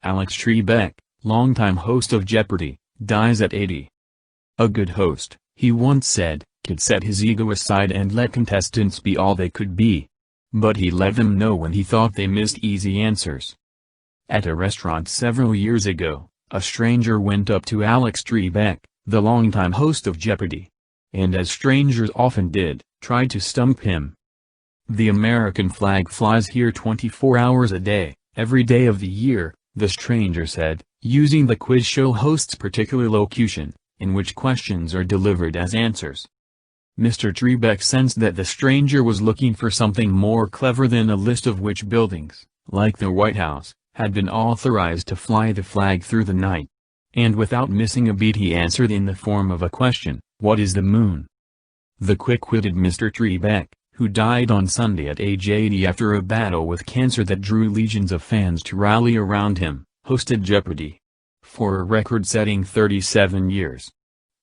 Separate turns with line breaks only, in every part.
Alex Trebek, longtime host of Jeopardy, dies at 80. A good host, he once said, could set his ego aside and let contestants be all they could be. But he let them know when he thought they missed easy answers. At a restaurant several years ago, a stranger went up to Alex Trebek, the longtime host of Jeopardy! And as strangers often did, tried to stump him. "The American flag flies here 24 hours a day, every day of the year," the stranger said, using the quiz show host's particular locution, in which questions are delivered as answers. Mr. Trebek sensed that the stranger was looking for something more clever than a list of which buildings, like the White House, had been authorized to fly the flag through the night. And without missing a beat he answered in the form of a question, "What is the moon?" The quick-witted Mr. Trebek, who died on Sunday at age 80 after a battle with cancer that drew legions of fans to rally around him, hosted Jeopardy! For a record-setting 37 years.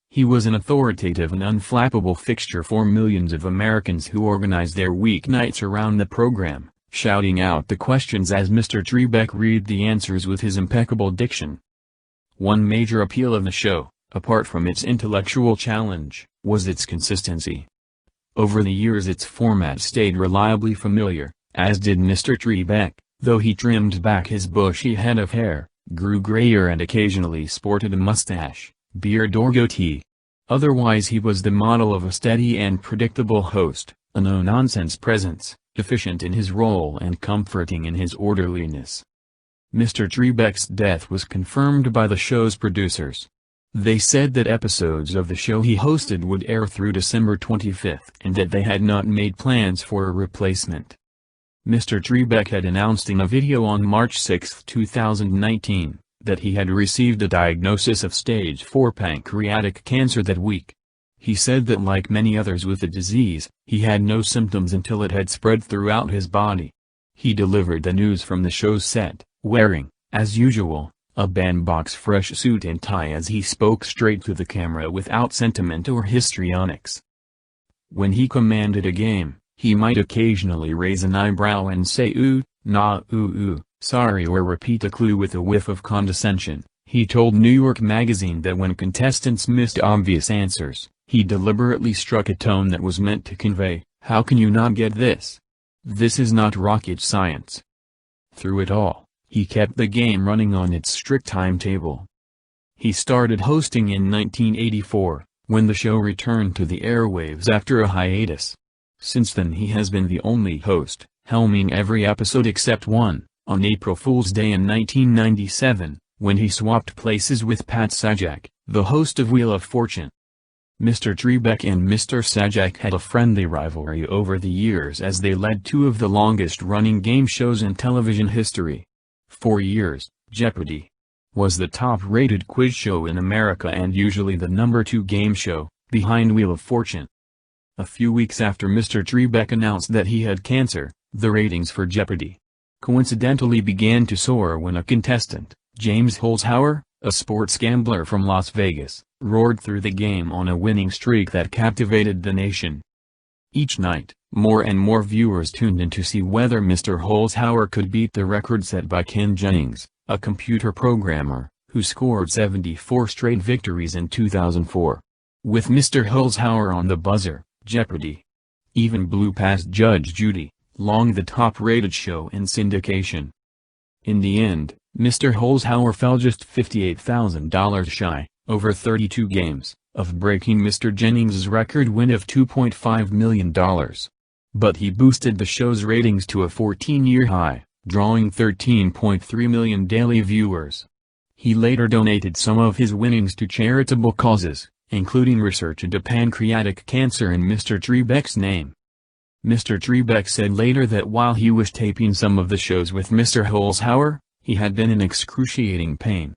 He was an authoritative and unflappable fixture for millions of Americans who organized their weeknights around the program, shouting out the questions as Mr. Trebek read the answers with his impeccable diction. One major appeal of the show, apart from its intellectual challenge, was its consistency. Over the years its format stayed reliably familiar, as did Mr. Trebek, though he trimmed back his bushy head of hair, grew grayer and occasionally sported a mustache, beard or goatee. Otherwise he was the model of a steady and predictable host, a no-nonsense presence, efficient in his role and comforting in his orderliness. Mr. Trebek's death was confirmed by the show's producers. They said that episodes of the show he hosted would air through December 25 and that they had not made plans for a replacement. Mr. Trebek had announced in a video on March 6, 2019, that he had received a diagnosis of stage 4 pancreatic cancer that week. He said that like many others with the disease, he had no symptoms until it had spread throughout his body. He delivered the news from the show's set, wearing, as usual, a bandbox fresh suit and tie as he spoke straight to the camera without sentiment or histrionics. When he commanded a game, he might occasionally raise an eyebrow and say ooh, nah ooh, sorry or repeat a clue with a whiff of condescension. He told New York Magazine that when contestants missed obvious answers, he deliberately struck a tone that was meant to convey, "How can you not get this? This is not rocket science." Through it all, he kept the game running on its strict timetable. He started hosting in 1984, when the show returned to the airwaves after a hiatus. Since then he has been the only host, helming every episode except one, on April Fool's Day in 1997, when he swapped places with Pat Sajak, the host of Wheel of Fortune. Mr. Trebek and Mr. Sajak had a friendly rivalry over the years as they led two of the longest-running game shows in television history. For years, Jeopardy! Was the top-rated quiz show in America and usually the #2 game show, behind Wheel of Fortune. A few weeks after Mr. Trebek announced that he had cancer, the ratings for Jeopardy! Coincidentally began to soar when a contestant, James Holzhauer, a sports gambler from Las Vegas, roared through the game on a winning streak that captivated the nation. Each night, more and more viewers tuned in to see whether Mr. Holzhauer could beat the record set by Ken Jennings, a computer programmer, who scored 74 straight victories in 2004. With Mr. Holzhauer on the buzzer, Jeopardy! Even blew past Judge Judy, long the top-rated show in syndication. In the end, Mr. Holzhauer fell just $58,000 shy, over 32 games, of breaking Mr. Jennings's record win of $2.5 million. But he boosted the show's ratings to a 14-year high, drawing 13.3 million daily viewers. He later donated some of his winnings to charitable causes, including research into pancreatic cancer in Mr. Trebek's name. Mr. Trebek said later that while he was taping some of the shows with Mr. Holzhauer, he had been in excruciating pain.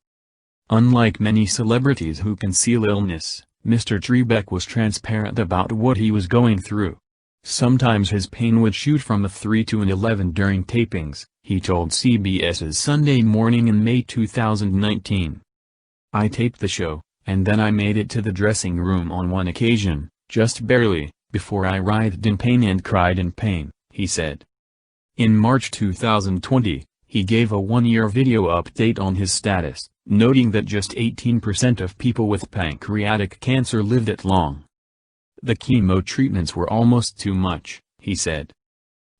Unlike many celebrities who conceal illness, Mr. Trebek was transparent about what he was going through. Sometimes his pain would shoot from a 3 to an 11 during tapings, he told CBS's Sunday Morning in May 2019. "I taped the show, and then I made it to the dressing room on one occasion, just barely, before I writhed in pain and cried in pain," he said. In March 2020, He gave a one-year video update on his status, noting that just 18% of people with pancreatic cancer lived it long. The chemo treatments were almost too much, he said.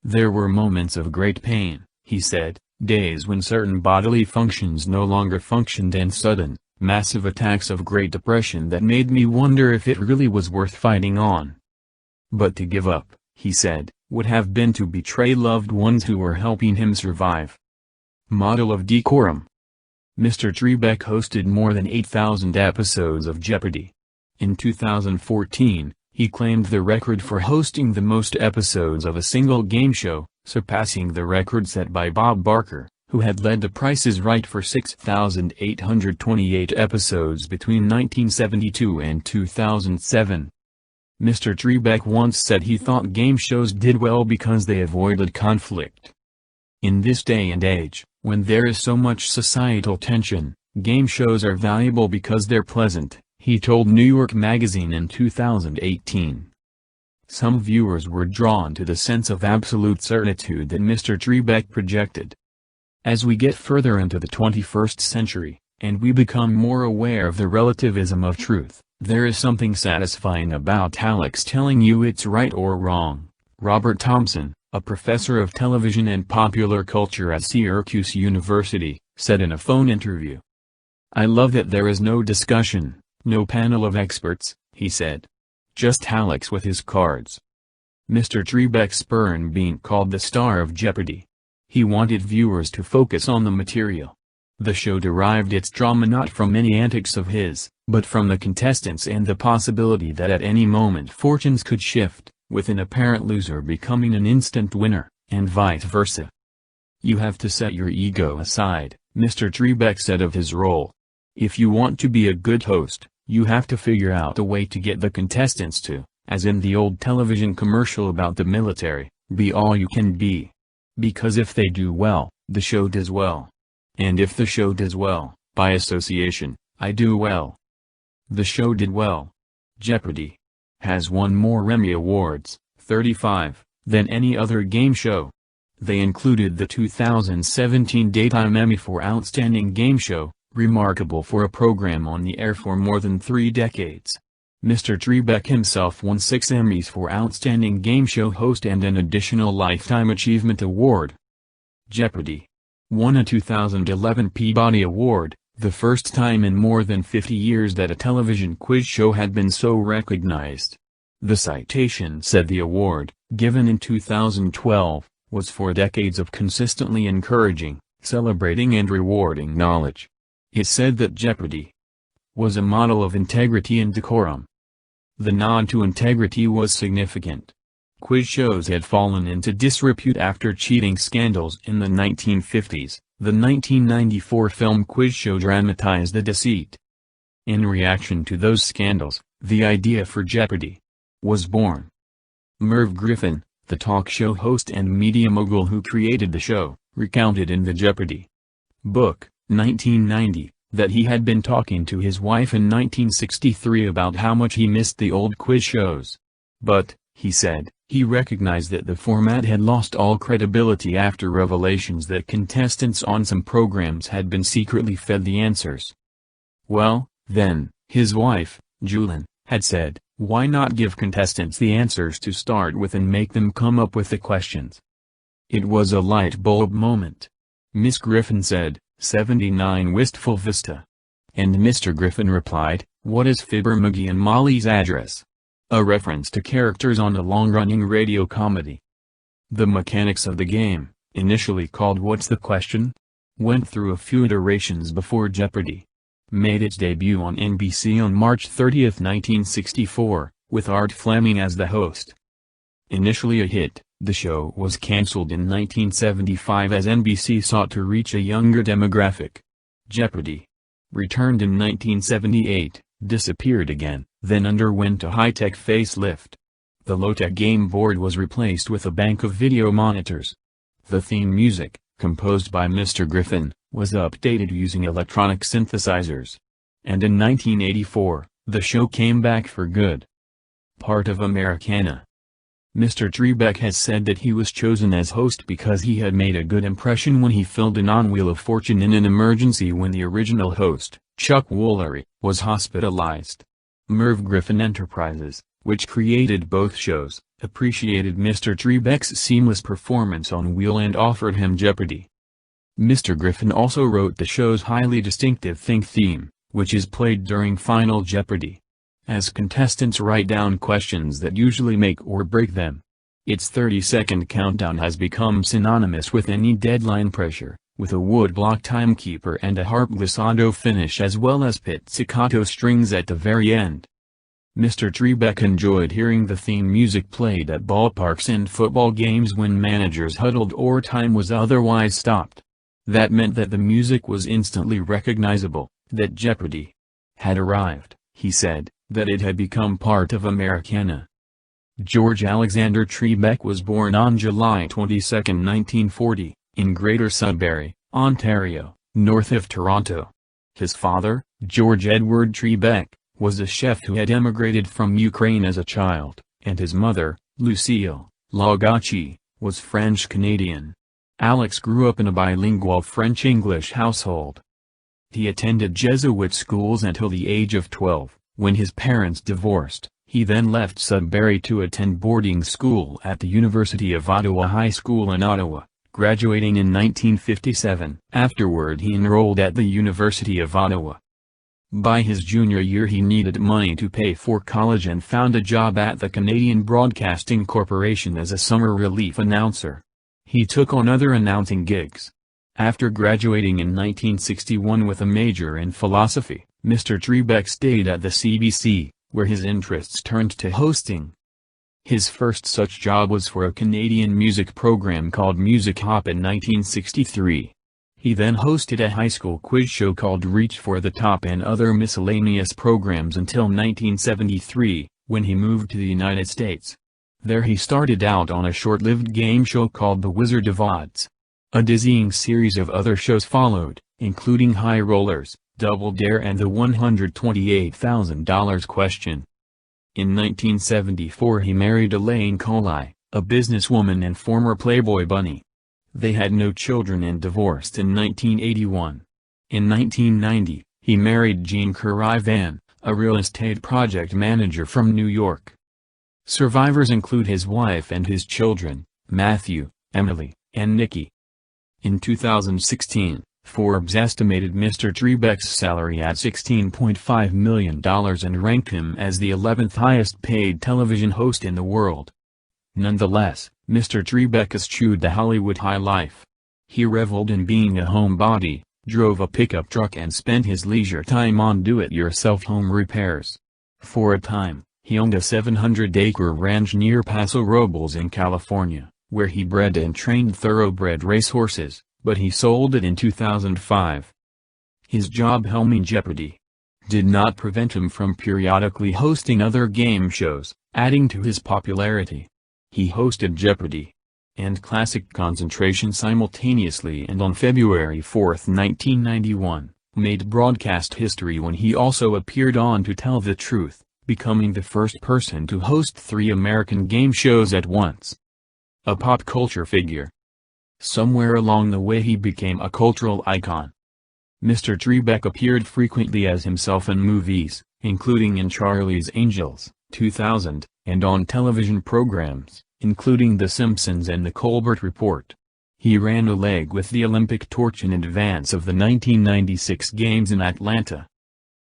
There were moments of great pain, he said, days when certain bodily functions no longer functioned and sudden, massive attacks of Great Depression that made me wonder if it really was worth fighting on. But to give up, he said, would have been to betray loved ones who were helping him survive. Model of decorum. Mr. Trebek hosted more than 8,000 episodes of Jeopardy! In 2014, he claimed the record for hosting the most episodes of a single game show, surpassing the record set by Bob Barker, who had led The Price is Right for 6,828 episodes between 1972 and 2007. Mr. Trebek once said he thought game shows did well because they avoided conflict. In this day and age, when there is so much societal tension, game shows are valuable because they're pleasant, he told New York Magazine in 2018. Some viewers were drawn to the sense of absolute certitude that Mr. Trebek projected. As we get further into the 21st century, and we become more aware of the relativism of truth, there is something satisfying about Alex telling you it's right or wrong. Robert Thompson, a professor of television and popular culture at Syracuse University, said in a phone interview. "I love that there is no discussion, no panel of experts," he said. Just Alex with his cards. Mr. Trebek spurned being called the star of Jeopardy! He wanted viewers to focus on the material. The show derived its drama not from any antics of his, but from the contestants and the possibility that at any moment fortunes could shift, with an apparent loser becoming an instant winner, and vice versa. "You have to set your ego aside," Mr. Trebek said of his role. "If you want to be a good host, you have to figure out a way to get the contestants to, as in the old television commercial about the military, be all you can be. Because if they do well, the show does well. And if the show does well, by association, I do well." The show did well. Jeopardy! Has won more Emmy Awards, 35, than any other game show. They included the 2017 Daytime Emmy for Outstanding Game Show, remarkable for a program on the air for more than 3 decades. Mr. Trebek himself won 6 Emmys for Outstanding Game Show Host and an additional Lifetime Achievement Award. Jeopardy! Won a 2011 Peabody Award, the first time in more than 50 years that a television quiz show had been so recognized. The citation said the award, given in 2012, was for decades of consistently encouraging, celebrating and rewarding knowledge. It said that Jeopardy! Was a model of integrity and decorum. The nod to integrity was significant. Quiz shows had fallen into disrepute after cheating scandals in the 1950s. The 1994 film quiz show dramatized the deceit. In reaction to those scandals, the idea for Jeopardy! Was born. Merv Griffin, the talk show host and media mogul who created the show, recounted in the Jeopardy! Book, 1990, that he had been talking to his wife in 1963 about how much he missed the old quiz shows. But, he said, he recognized that the format had lost all credibility after revelations that contestants on some programs had been secretly fed the answers. Well, then, his wife, Julian, had said, why not give contestants the answers to start with and make them come up with the questions? It was a light bulb moment. Miss Griffin said, 79 Wistful Vista. And Mr. Griffin replied, what is Fibber McGee and Molly's address? A reference to characters on a long-running radio comedy. The mechanics of the game, initially called What's the Question?, went through a few iterations before Jeopardy! Made its debut on NBC on March 30, 1964, with Art Fleming as the host. Initially a hit, the show was cancelled in 1975 as NBC sought to reach a younger demographic. Jeopardy! Returned in 1978, disappeared again, then underwent a high-tech facelift. The low-tech game board was replaced with a bank of video monitors. The theme music, composed by Mr. Griffin, was updated using electronic synthesizers. And in 1984, the show came back for good. Part of Americana. Mr. Trebek has said that he was chosen as host because he had made a good impression when he filled in on Wheel of Fortune in an emergency when the original host, Chuck Woolery, was hospitalized. Merv Griffin Enterprises, which created both shows, appreciated Mr. Trebek's seamless performance on Wheel and offered him Jeopardy! Mr. Griffin also wrote the show's highly distinctive Think theme, which is played during Final Jeopardy! As contestants write down questions that usually make or break them. Its 30-second countdown has become synonymous with any deadline pressure, with a woodblock timekeeper and a harp glissando finish as well as pizzicato strings at the very end. Mr. Trebek enjoyed hearing the theme music played at ballparks and football games when managers huddled or time was otherwise stopped. That meant that the music was instantly recognizable, that Jeopardy! Had arrived, he said, that it had become part of Americana. George Alexander Trebek was born on July 22, 1940, in Greater Sudbury, Ontario, north of Toronto. His father, George Edward Trebek, was a chef who had emigrated from Ukraine as a child, and his mother, Lucille Lagachi, was French-Canadian. Alex grew up in a bilingual French-English household. He attended Jesuit schools until the age of 12. When his parents divorced, he then left Sudbury to attend boarding school at the University of Ottawa High School in Ottawa, graduating in 1957. Afterward he enrolled at the University of Ottawa. By his junior year he needed money to pay for college and found a job at the Canadian Broadcasting Corporation as a summer relief announcer. He took on other announcing gigs. After graduating in 1961 with a major in philosophy, Mr. Trebek stayed at the CBC, where his interests turned to hosting. His first such job was for a Canadian music program called Music Hop in 1963. He then hosted a high school quiz show called Reach for the Top and other miscellaneous programs until 1973, when he moved to the United States. There he started out on a short-lived game show called The Wizard of Odds. A dizzying series of other shows followed, including High Rollers, Double Dare and the $128,000 question. In 1974 he married Elaine Coley, a businesswoman and former Playboy bunny. They had no children and divorced in 1981. In 1990, he married Jean Van, a real estate project manager from New York. Survivors include his wife and his children, Matthew, Emily, and Nikki. In 2016, Forbes estimated Mr. Trebek's salary at $16.5 million and ranked him as the 11th highest paid television host in the world. Nonetheless, Mr. Trebek eschewed the Hollywood high life. He reveled in being a homebody, drove a pickup truck and spent his leisure time on do-it-yourself home repairs. For a time, he owned a 700-acre ranch near Paso Robles in California, where he bred and trained thoroughbred racehorses, but he sold it in 2005. His job helming Jeopardy! Did not prevent him from periodically hosting other game shows, adding to his popularity. He hosted Jeopardy! And Classic Concentration simultaneously, and on February 4, 1991, made broadcast history when he also appeared on To Tell the Truth, becoming the first person to host 3 American game shows at once. A pop culture figure. Somewhere along the way he became a cultural icon. Mr. Trebek appeared frequently as himself in movies, including in Charlie's Angels, 2000, and on television programs, including The Simpsons and The Colbert Report. He ran a leg with the Olympic torch in advance of the 1996 Games in Atlanta.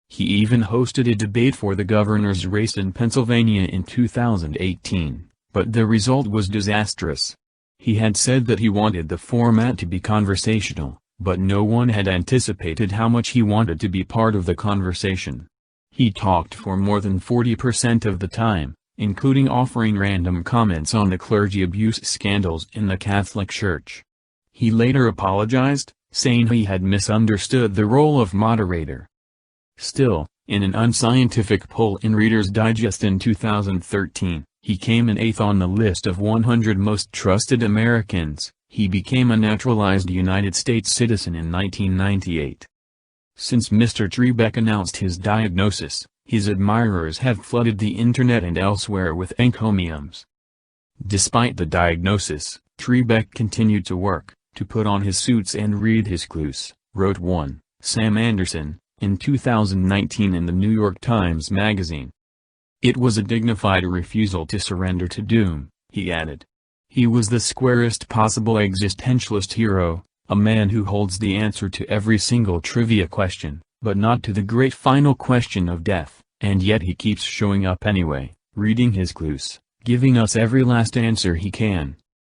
He even hosted a debate for the governor's race in Pennsylvania in 2018, but the result was disastrous. He had said that he wanted the format to be conversational, but no one had anticipated how much he wanted to be part of the conversation. He talked for more than 40% of the time, including offering random comments on the clergy abuse scandals in the Catholic Church. He later apologized, saying he had misunderstood the role of moderator. Still, in an unscientific poll in Reader's Digest in 2013, he came in 8th on the list of 100 most trusted Americans. He became a naturalized United States citizen in 1998. Since Mr. Trebek announced his diagnosis, his admirers have flooded the internet and elsewhere with encomiums. Despite the diagnosis, Trebek continued to work, to put on his suits and read his clues, wrote one, Sam Anderson, in 2019 in the New York Times Magazine. It was a dignified refusal to surrender to doom, he added. He was the squarest possible existentialist hero, a man who holds the answer to every single trivia question, but not to the great final question of death, and yet he keeps showing up anyway, reading his clues, giving us every last answer he can.